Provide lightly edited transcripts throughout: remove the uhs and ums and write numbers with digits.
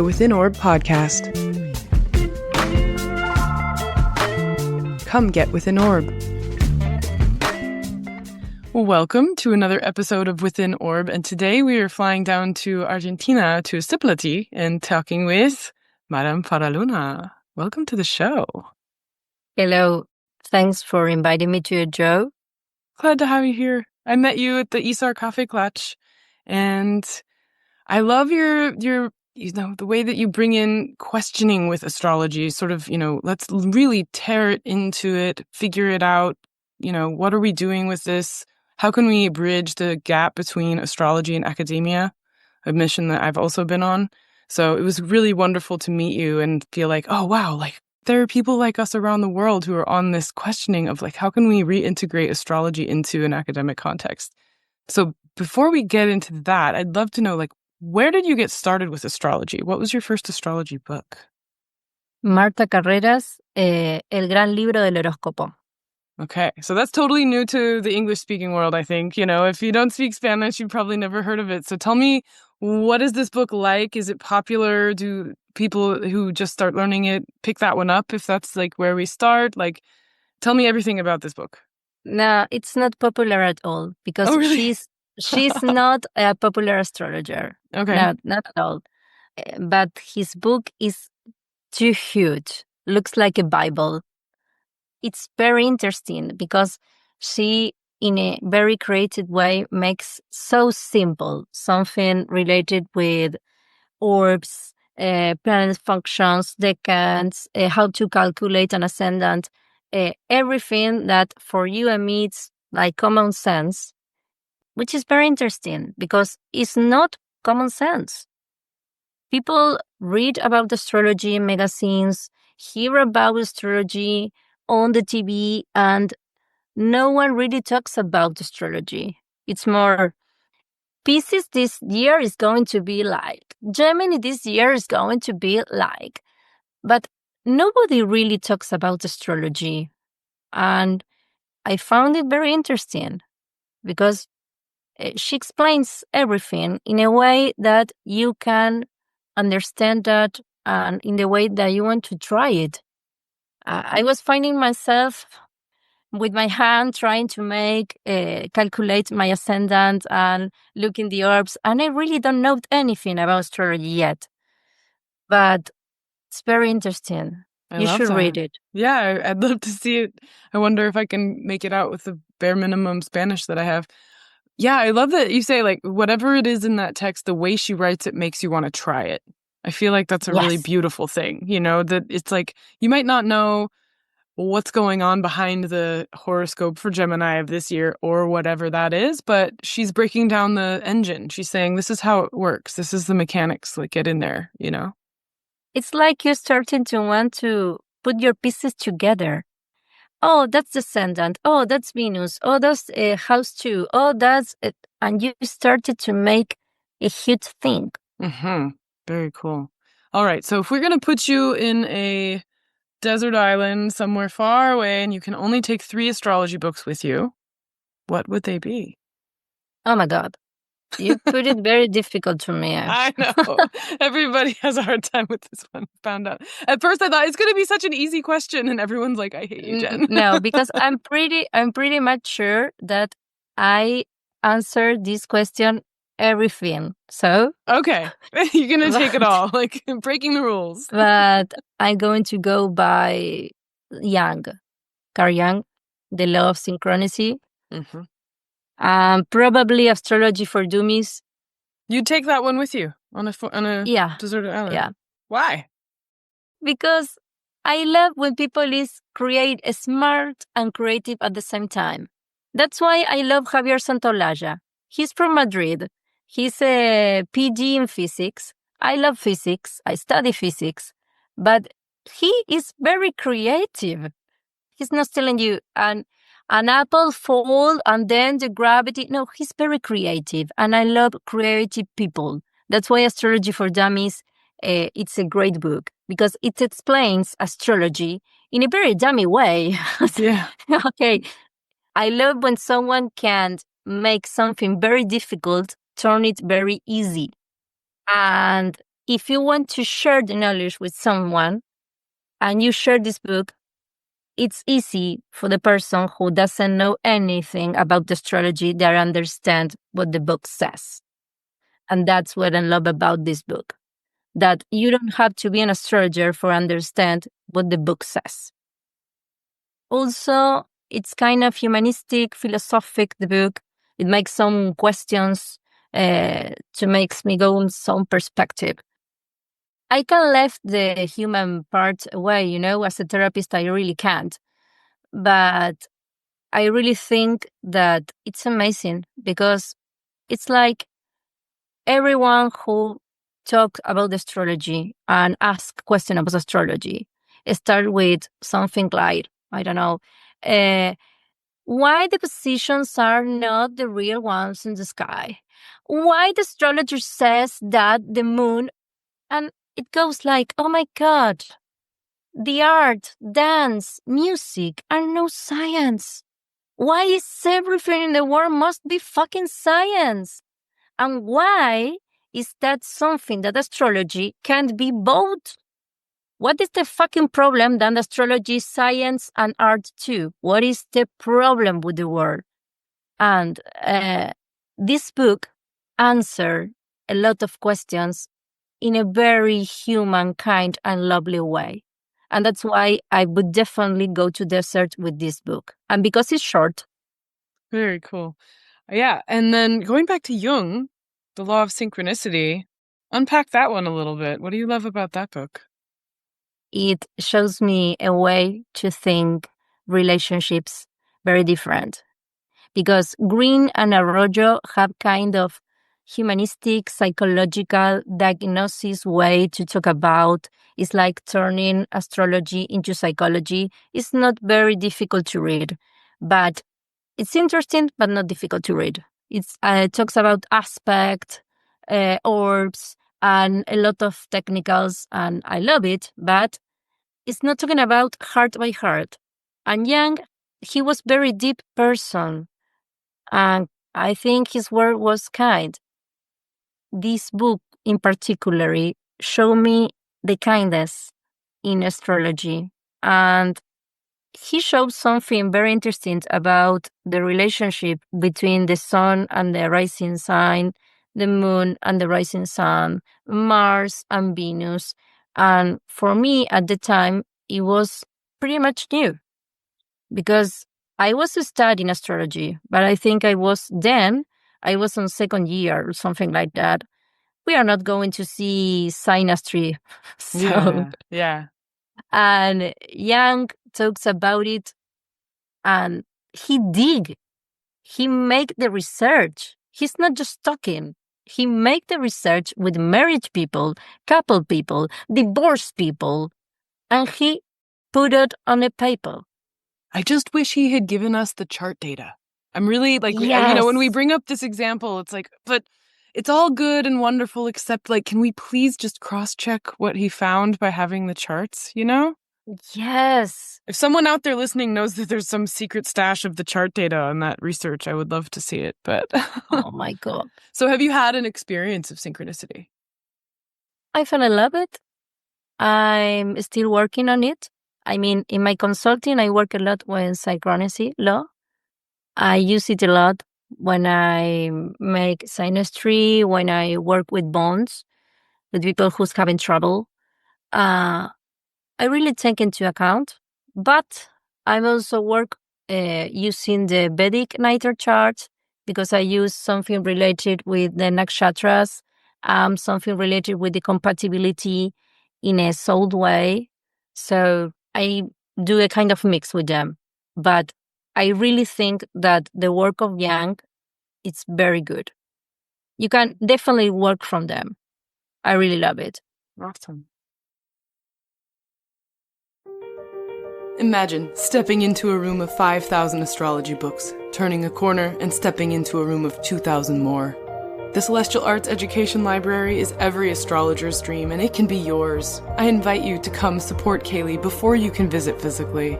the Within Orb podcast. Come get Within Orb. Welcome to another episode of Within Orb, and today we are flying down to Argentina to Astrology and talking with Madam Faraluna. Welcome to the show. Hello. Thanks for inviting me to your show. Glad to have you here. I met you at the Isar Cafe Clutch, and I love your the way that you bring in questioning with astrology, sort of, let's really tear it into it, figure it out. What are we doing with this? How can we bridge the gap between astrology and academia? A mission that I've also been on. So it was really wonderful to meet you and feel like, oh, wow, like there are people like us around the world who are on this questioning of like, how can we reintegrate astrology into an academic context? So before we get into that, I'd love to know, like, where did you get started with astrology? What was your first astrology book? Marta Carreras, El Gran Libro del Horóscopo. Okay, so that's totally new to the English-speaking world, I think. If you don't speak Spanish, you've probably never heard of it. So tell me, what is this book like? Is it popular? Do people who just start learning it pick that one up if that's like where we start? Like, tell me everything about this book. No, it's not popular at all because really? she's not a popular astrologer. Okay. No, not at all. But his book is too huge. Looks like a Bible. It's very interesting because she, in a very creative way, makes so simple something related with orbs, planet functions, decans, how to calculate an ascendant, everything that for you and me it's like common sense, which is very interesting because it's not common sense. People read about astrology in magazines, hear about astrology on the TV, and no one really talks about astrology. It's more, Pisces this year is going to be like, Gemini this year is going to be like. But nobody really talks about astrology. And I found it very interesting because she explains everything in a way that you can understand that and in the way that you want to try it. I was finding myself with my hand trying to calculate my ascendant and look in the orbs, and I really don't know anything about astrology yet. But it's very interesting. You should read it. Yeah, I'd love to see it. I wonder if I can make it out with the bare minimum Spanish that I have. Yeah, I love that you say, like, whatever it is in that text, the way she writes it makes you want to try it. I feel like that's a really beautiful thing, that it's like you might not know what's going on behind the horoscope for Gemini of this year or whatever that is, but she's breaking down the engine. She's saying, this is how it works. This is the mechanics, like, get in there, It's like you're starting to want to put your pieces together. Oh, that's the ascendant. Oh, that's Venus. Oh, that's house 2. Oh, that's it. And you started to make a huge thing. Mm-hmm. Very cool. All right. So if we're going to put you in a desert island somewhere far away and you can only take 3 astrology books with you, what would they be? Oh, my God. You put it very difficult to me. I know. Everybody has a hard time with this one. Found out. At first I thought it's going to be such an easy question and everyone's like, I hate you, Jen. No, because I'm pretty much sure that I answered this question everything. So okay, you're going to take it all, like breaking the rules. But I'm going to go by Jung, Carl Jung, The Law of Synchronicity. Mm-hmm. Probably Astrology for Dummies. You'd take that one with you on a deserted island? Yeah. Why? Because I love when people create smart and creative at the same time. That's why I love Javier Santolaya. He's from Madrid. He's a PG in physics. I love physics. I study physics. But he is very creative. He's not telling you an apple fall and then the gravity. No, he's very creative. And I love creative people. That's why Astrology for Dummies, it's a great book. Because it explains astrology in a very dummy way. Yeah. Okay. I love when someone can make something very difficult turn it very easy. And if you want to share the knowledge with someone and you share this book, it's easy for the person who doesn't know anything about the astrology that understand what the book says. And that's what I love about this book, that you don't have to be an astrologer for understand what the book says. Also, it's kind of humanistic, philosophic, the book. It makes some questions to makes me go in some perspective. I can left the human part away, as a therapist, I really can't. But I really think that it's amazing because it's like everyone who talks about astrology and ask questions about astrology start with something like, I don't know, why the positions are not the real ones in the sky? Why the astrologer says that the moon, and it goes like, oh my God, the art, dance, music are no science. Why is everything in the world must be fucking science? And why is that something that astrology can't be both? What is the fucking problem that astrology is science and art too? What is the problem with the world? And this book answers a lot of questions in a very human, kind, and lovely way. And that's why I would definitely go to desert with this book. And because it's short. Very cool. Yeah. And then going back to Jung, The Law of Synchronicity, unpack that one a little bit. What do you love about that book? It shows me a way to think relationships very different. Because Greene and Arroyo have kind of humanistic, psychological diagnosis way to talk about. It's like turning astrology into psychology. It's not very difficult to read, but it's interesting, but not difficult to read. It talks about aspect, orbs, and a lot of technicals, and I love it, but it's not talking about heart by heart. And Jung, he was very deep person, and I think his work was kind. This book in particular showed me the kindness in astrology, and he showed something very interesting about the relationship between the sun and the rising sign, the moon and the rising sun, Mars and Venus. And for me at the time, it was pretty much new because I was studying astrology, but I think I was on second year or something like that. We are not going to see synastry. Yeah. And Jung talks about it, and he make the research. He's not just talking. He make the research with married people, couple people, divorced people, and he put it on a paper. I just wish he had given us the chart data. I'm really Yes. when we bring up this example, it's like, but it's all good and wonderful, except can we please just cross-check what he found by having the charts, Yes. If someone out there listening knows that there's some secret stash of the chart data on that research, I would love to see it, but... Oh my God. So have you had an experience of synchronicity? I fell in love with it. I'm still working on it. I mean, in my consulting, I work a lot with synchronicity law. I use it a lot when I make synastry, when I work with bonds, with people who's having trouble. I really take into account, but I also work using the Vedic natal chart because I use something related with the nakshatras, something related with the compatibility in a soul way. So I do a kind of mix with them. But I really think that the work of Jung, it's very good. You can definitely work from them. I really love it. Awesome. Imagine stepping into a room of 5,000 astrology books, turning a corner and stepping into a room of 2,000 more. The Celestial Arts Education Library is every astrologer's dream, and it can be yours. I invite you to come support CAELi before you can visit physically.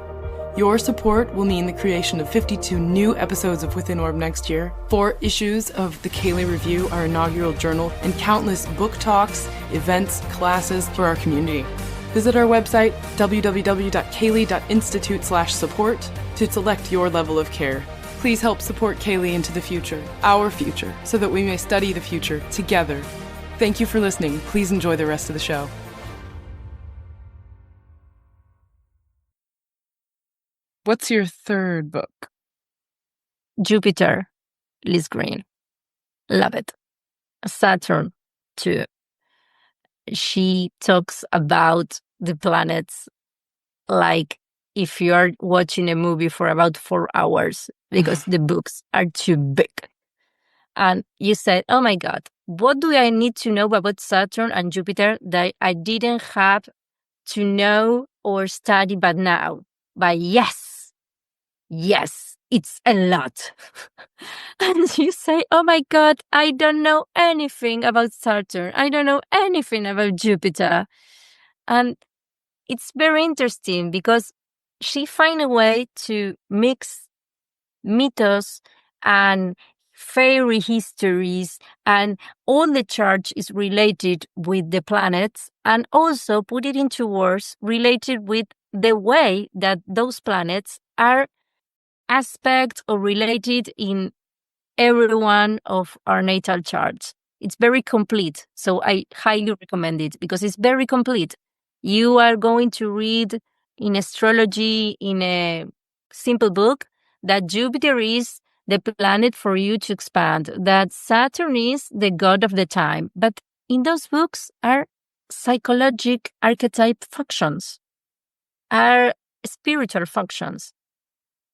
Your support will mean the creation of 52 new episodes of Within Orb next year, 4 issues of the CAELi Review, our inaugural journal, and countless book talks, events, classes for our community. Visit our website, www.caeli.institute/support, to select your level of care. Please help support CAELi into the future, our future, so that we may study the future together. Thank you for listening. Please enjoy the rest of the show. What's your third book? Jupiter, Liz Greene. Love it. Saturn, too. She talks about the planets like if you are watching a movie for about 4 hours because the books are too big. And you said, oh my God, what do I need to know about Saturn and Jupiter that I didn't have to know or study but now? But yes, it's a lot. And you say, oh my God, I don't know anything about Saturn. I don't know anything about Jupiter. And it's very interesting because she find a way to mix mythos and fairy histories, and all the chart is related with the planets, and also put it into words related with the way that those planets are aspect or related in every one of our natal charts. It's very complete, so I highly recommend it because it's very complete. You are going to read in astrology in a simple book that Jupiter is the planet for you to expand, that Saturn is the god of the time. But in those books are psychological archetype functions, are spiritual functions,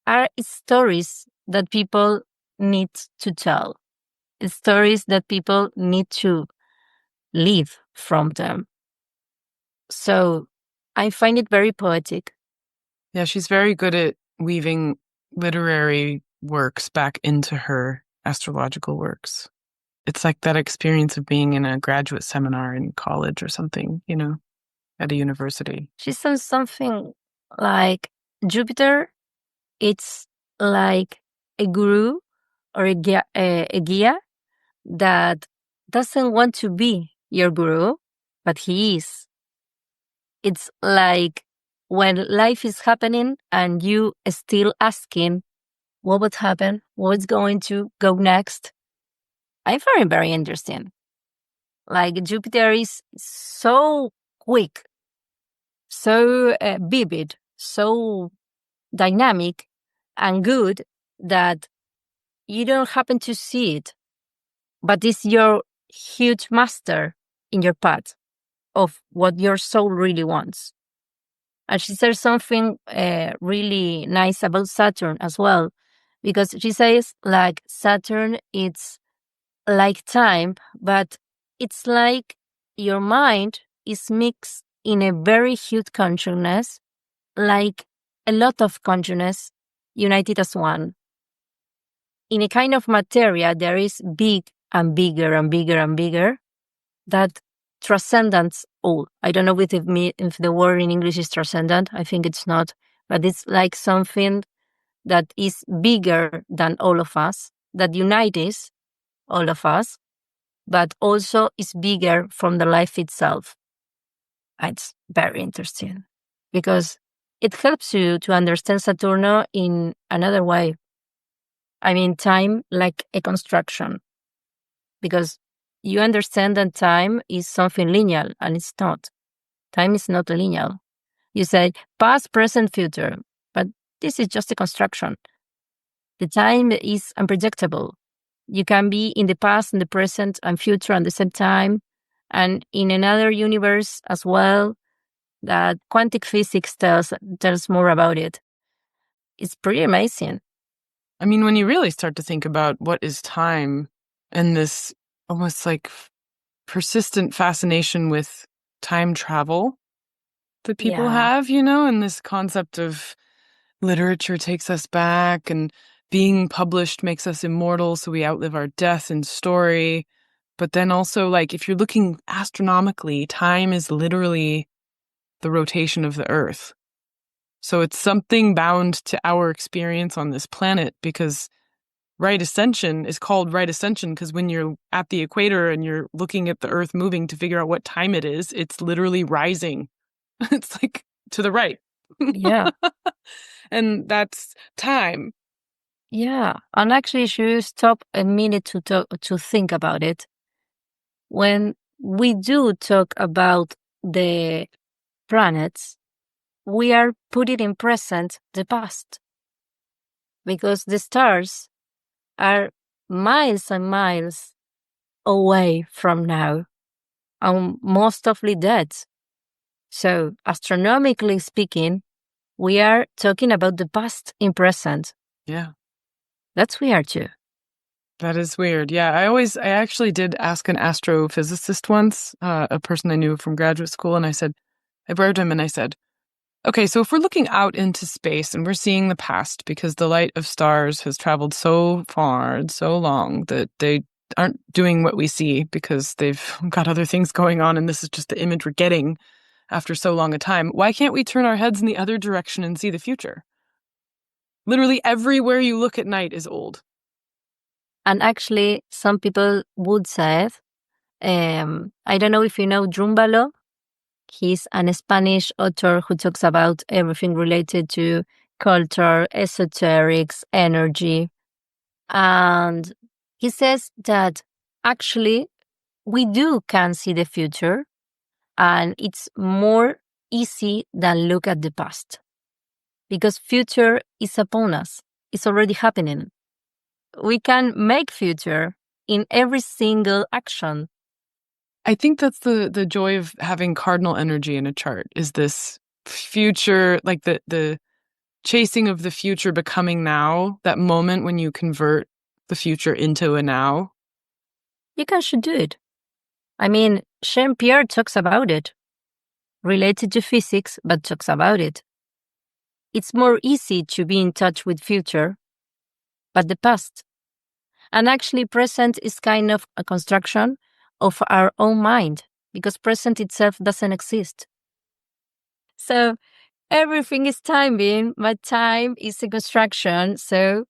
are stories that people need to tell, stories that people need to live from them. So I find it very poetic. Yeah, she's very good at weaving literary works back into her astrological works. It's like that experience of being in a graduate seminar in college or something, at a university. She says something like Jupiter, it's like a guru or a guia that doesn't want to be your guru, but he is. It's like when life is happening and you still asking, what would happen? What's going to go next? I find it very interesting. Like Jupiter is so quick, so vivid, so dynamic and good that you don't happen to see it, but it's your huge master in your path of what your soul really wants. And she says something really nice about Saturn as well, because she says like Saturn, it's like time, but it's like your mind is mixed in a very huge consciousness, like a lot of consciousness united as one. In a kind of materia, there is big and bigger and bigger and bigger that transcends all. I don't know if the word in English is transcendent. I think it's not, but it's like something that is bigger than all of us, that unites all of us, but also is bigger from the life itself. It's very interesting because it helps you to understand Saturno in another way. I mean, time like a construction, because you understand that time is something linear, and it's not. Time is not linear. You say past, present, future, but this is just a construction. The time is unpredictable. You can be in the past and the present and future at the same time, and in another universe as well, that quantum physics tells more about it. It's pretty amazing. I mean, when you really start to think about what is time and this almost like persistent fascination with time travel that people have, and this concept of literature takes us back and being published makes us immortal, so we outlive our death in story. But then also, like, if you're looking astronomically, time is literally the rotation of the Earth. So it's something bound to our experience on this planet, because right ascension is called right ascension because when you're at the equator and you're looking at the Earth moving to figure out what time it is, it's literally rising. It's like to the right. Yeah. And that's time. Yeah. And actually, if you stop a minute to think about it, when we do talk about the planets, we are putting in present the past, because the stars are miles and miles away from now, and most often dead. So, astronomically speaking, we are talking about the past in present. Yeah. That's weird too. That is weird. Yeah, I actually did ask an astrophysicist once, a person I knew from graduate school, and I borrowed him and I said, okay, so if we're looking out into space and we're seeing the past because the light of stars has traveled so far and so long that they aren't doing what we see because they've got other things going on and this is just the image we're getting after so long a time, why can't we turn our heads in the other direction and see the future? Literally everywhere you look at night is old. And actually, some people would say, I don't know if you know Drúmbalo. He's an Spanish author who talks about everything related to culture, esoterics, energy. And he says that actually we can see the future, and it's more easy than look at the past, because future is upon us. It's already happening. We can make future in every single action. I think that's the joy of having cardinal energy in a chart, is this future, like the chasing of the future becoming now, that moment when you convert the future into a now. You should do it. I mean, Jean-Pierre talks about it, related to physics, but talks about it. It's more easy to be in touch with future, but the past. And actually, present is kind of a construction of our own mind, because present itself doesn't exist. So everything is timing, but time is a construction. So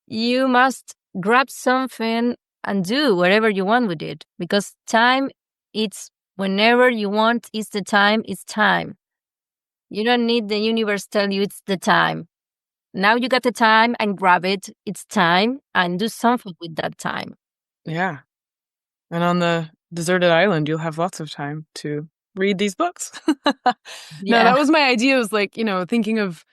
you must grab something and do whatever you want with it, because time, it's whenever you want, is the time, it's time. You don't need the universe tell you it's the time. Now you got the time and grab it. It's time, and do something with that time. Yeah. And on the deserted island, you'll have lots of time to read these books. No, that was my idea, was like, thinking of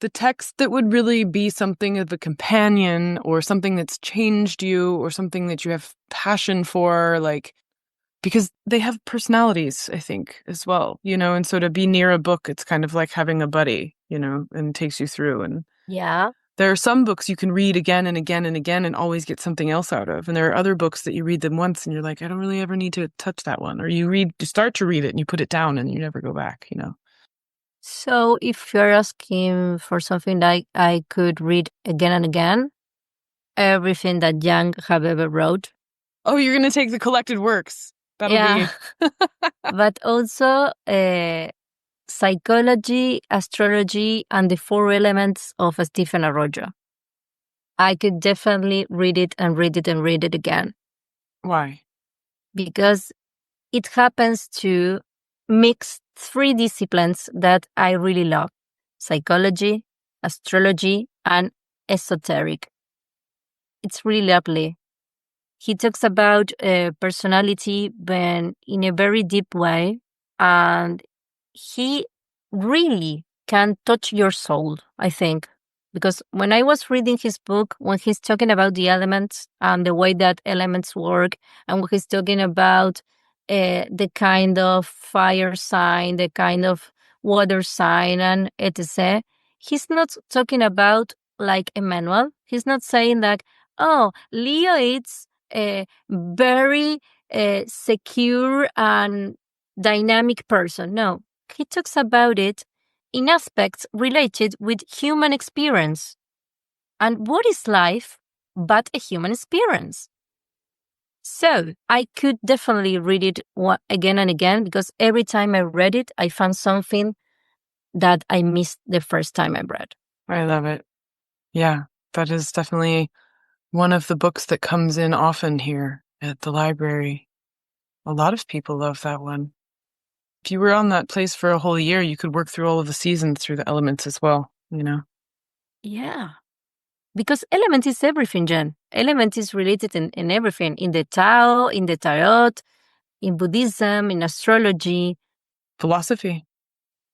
the text that would really be something of a companion or something that's changed you or something that you have passion for, like, because they have personalities, I think, as well, and so to be near a book, it's kind of like having a buddy, and takes you through. And Yeah. there are some books you can read again and again and again and always get something else out of. And there are other books that you read them once and you're like, I don't really ever need to touch that one. Or you start to read it and you put it down and you never go back, So if you're asking for something like I could read again and again, everything that Jung have ever wrote. Oh, you're going to take the collected works. That'll be... But also psychology, astrology, and the 4 elements of Stephen Arroyo. I could definitely read it and read it and read it again. Why? Because it happens to mix 3 disciplines that I really love: psychology, astrology, and esoteric. It's really lovely. He talks about personality, but in a very deep way, and he really can touch your soul, I think. Because when I was reading his book, when he's talking about the elements and the way that elements work, and when he's talking about the kind of fire sign, the kind of water sign, and etc., he's not talking about like a manual. He's not saying like, oh, Leo is a very secure and dynamic person. No, he talks about it in aspects related with human experience. And what is life but a human experience? So I could definitely read it again and again, because every time I read it, I found something that I missed the first time I read. I love it. Yeah, that is definitely one of the books that comes in often here at the library. A lot of people love that one. If you were on that place for a whole year, you could work through all of the seasons through the elements as well, you know? Yeah. Because element is everything, Jen. Element is related in everything. In the Tao, in the Tarot, in Buddhism, in astrology. Philosophy.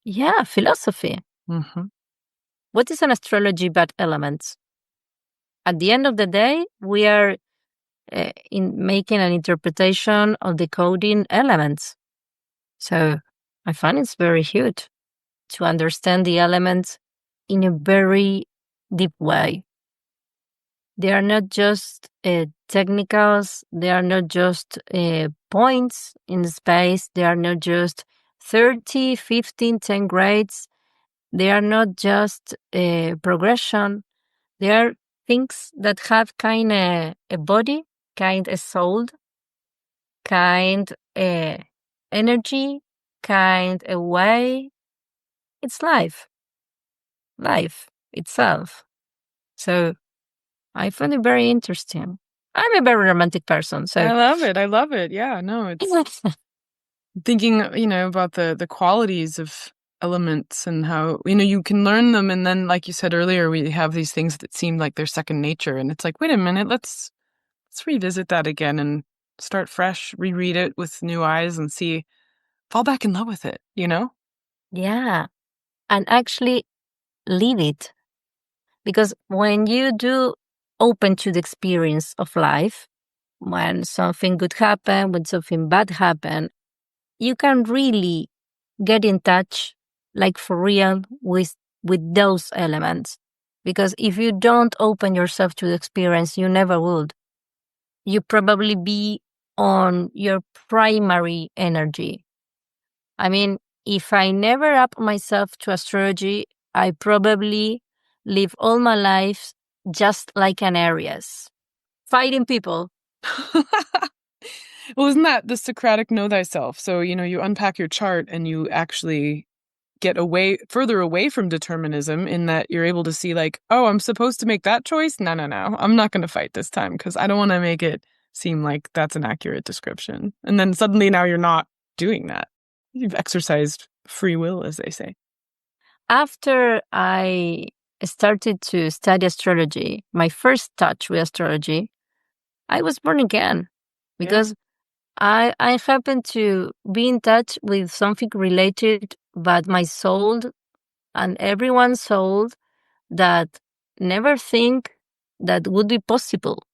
Yeah, philosophy. Mm-hmm. What is an astrology but elements? At the end of the day, we are in making an interpretation of decoding elements. So I find it's very huge to understand the elements in a very deep way. They are not just technicals, they are not just points in space, they are not just 30, 15, 10 grades, they are not just progression, they are things that have kind of a body, kind of soul, kind energy, kind of way. It's life itself. So I find it very interesting. I'm a very romantic person, so I love it. I love it. Yeah, no, it's thinking, about the qualities of elements and how, you can learn them. And then, like you said earlier, we have these things that seem like they're second nature. And it's like, wait a minute, let's revisit that again and start fresh, reread it with new eyes and fall back in love with it, yeah, and actually live it. Because when you do open to the experience of life, when something good happen, when something bad happen, you can really get in touch, like for real, with those elements. Because if you don't open yourself to the experience, you never would. You probably be on your primary energy. I mean, if I never up myself to astrology, I probably live all my life just like an Aries, fighting people. Well, isn't that the Socratic know thyself? So, you unpack your chart and you actually get further away from determinism in that you're able to see like, oh, I'm supposed to make that choice? No. I'm not going to fight this time because I don't want to make it seem like that's an accurate description. And then suddenly now you're not doing that. You've exercised free will, as they say. After I started to study astrology, my first touch with astrology, I was born again because I happened to be in touch with something related, but my soul and everyone's soul that never think that would be possible.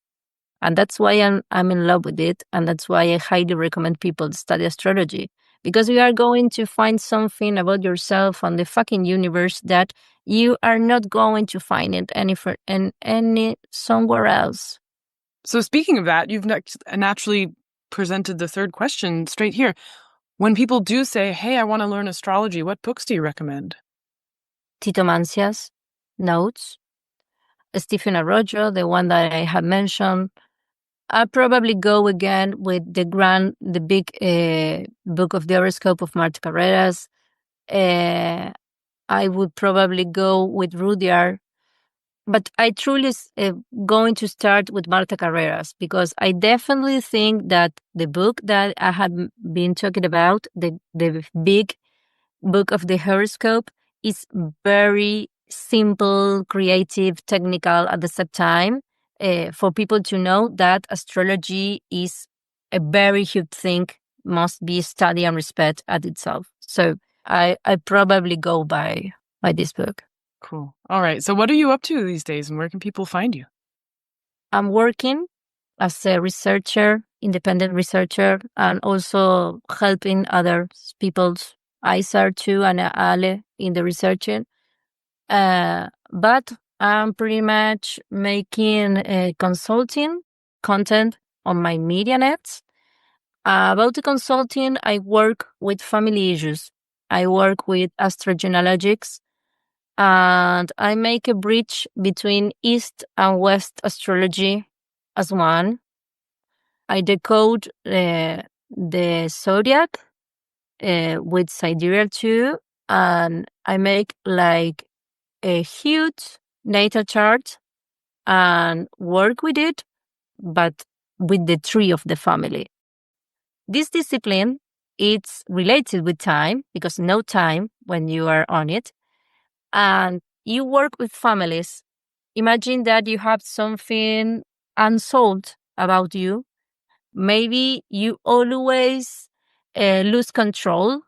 And that's why I'm in love with it. And that's why I highly recommend people to study astrology. Because you are going to find something about yourself and the fucking universe that you are not going to find it any somewhere else. So speaking of that, you've naturally presented the third question straight here. When people do say, hey, I want to learn astrology, what books do you recommend? Tito Maciá's notes, Stephen Arroyo, the one that I have mentioned. I'll probably go again with the big book of the horoscope of Marta Carreras. I would probably go with Rudhyar, but I truly going to start with Marta Carreras because I definitely think that the book that I have been talking about, the big book of the horoscope, is very simple, creative, technical at the same time. For people to know that astrology is a very huge thing, must be studied and respect at itself. So I probably go by this book. Cool. All right. So what are you up to these days and where can people find you? I'm working as a researcher, independent researcher, and also helping other people's ISAR too and Ale in the researching. But I'm pretty much making consulting content on my media nets. About the consulting, I work with family issues. I work with astrogenealogics, and I make a bridge between East and West astrology as one. I decode the zodiac with sidereal too, and I make like a huge natal chart and work with it, but with the tree of the family. This discipline, it's related with time because no time when you are on it, and you work with families. Imagine that you have something unsolved about you. Maybe you always lose control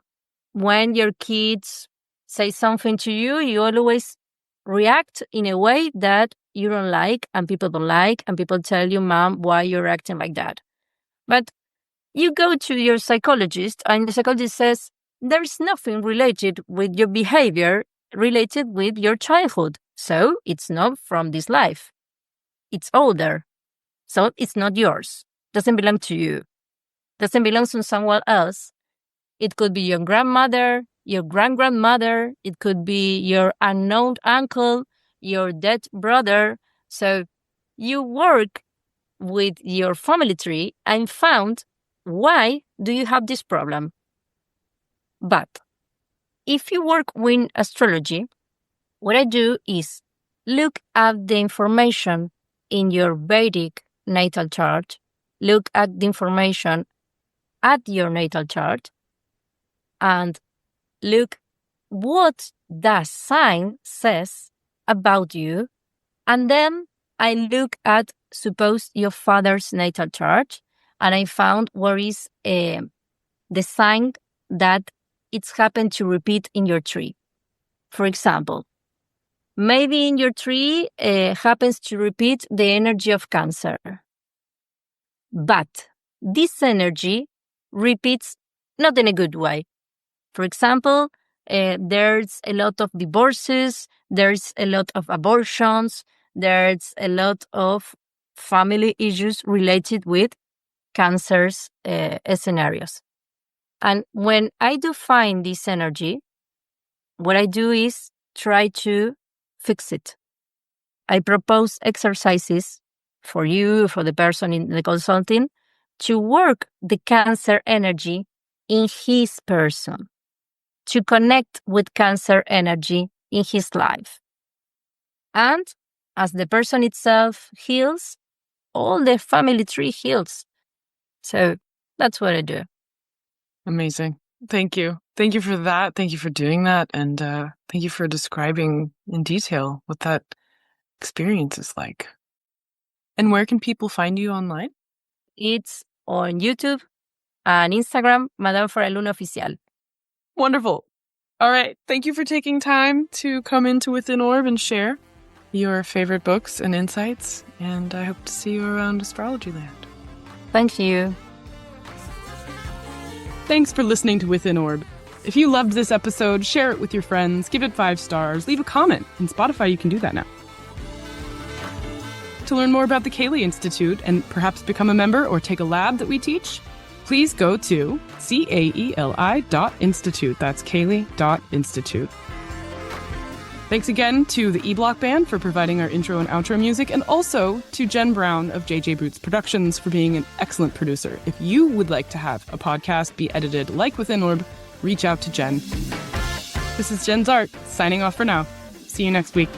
when your kids say something to you. You always react in a way that you don't like and people don't like, and people tell you, Mom, why you're acting like that. But you go to your psychologist, and the psychologist says, there is nothing related with your behavior related with your childhood. So it's not from this life. It's older. So it's not yours. Doesn't belong to you. Doesn't belong to someone else. It could be your grandmother, your grandmother. It could be your unknown uncle, your dead brother. So you work with your family tree and found why do you have this problem. But if you work with astrology, what I do is look at the information in your Vedic natal chart, look at the information at your natal chart, and look what that sign says about you. And then I look at, suppose, your father's natal chart, and I found where is the sign that it's happened to repeat in your tree. For example, maybe in your tree happens to repeat the energy of Cancer. But this energy repeats not in a good way. For example, there's a lot of divorces, there's a lot of abortions, there's a lot of family issues related with Cancer's scenarios. And when I do find this energy, what I do is try to fix it. I propose exercises for you, for the person in the consulting, to work the Cancer energy in his person, to connect with Cancer energy in his life. And as the person itself heals, all the family tree heals. So that's what I do. Amazing. Thank you. Thank you for that. Thank you for doing that. And thank you for describing in detail what that experience is like. And where can people find you online? It's on YouTube and Instagram, Madam Faraluna Oficial. Wonderful. All right. Thank you for taking time to come into Within Orb and share your favorite books and insights. And I hope to see you around Astrology Land. Thank you. Thanks for listening to Within Orb. If you loved this episode, share it with your friends, give it 5 stars, leave a comment. In Spotify, you can do that now. To learn more about the CAELi Institute and perhaps become a member or take a lab that we teach, please go to CAELi.institute. That's CAELi.institute. Thanks again to the E-Block Band for providing our intro and outro music, and also to Jen Brown of JJ Boots Productions for being an excellent producer. If you would like to have a podcast be edited like Within Orb, reach out to Jen. This is Jenn Zahrt, signing off for now. See you next week.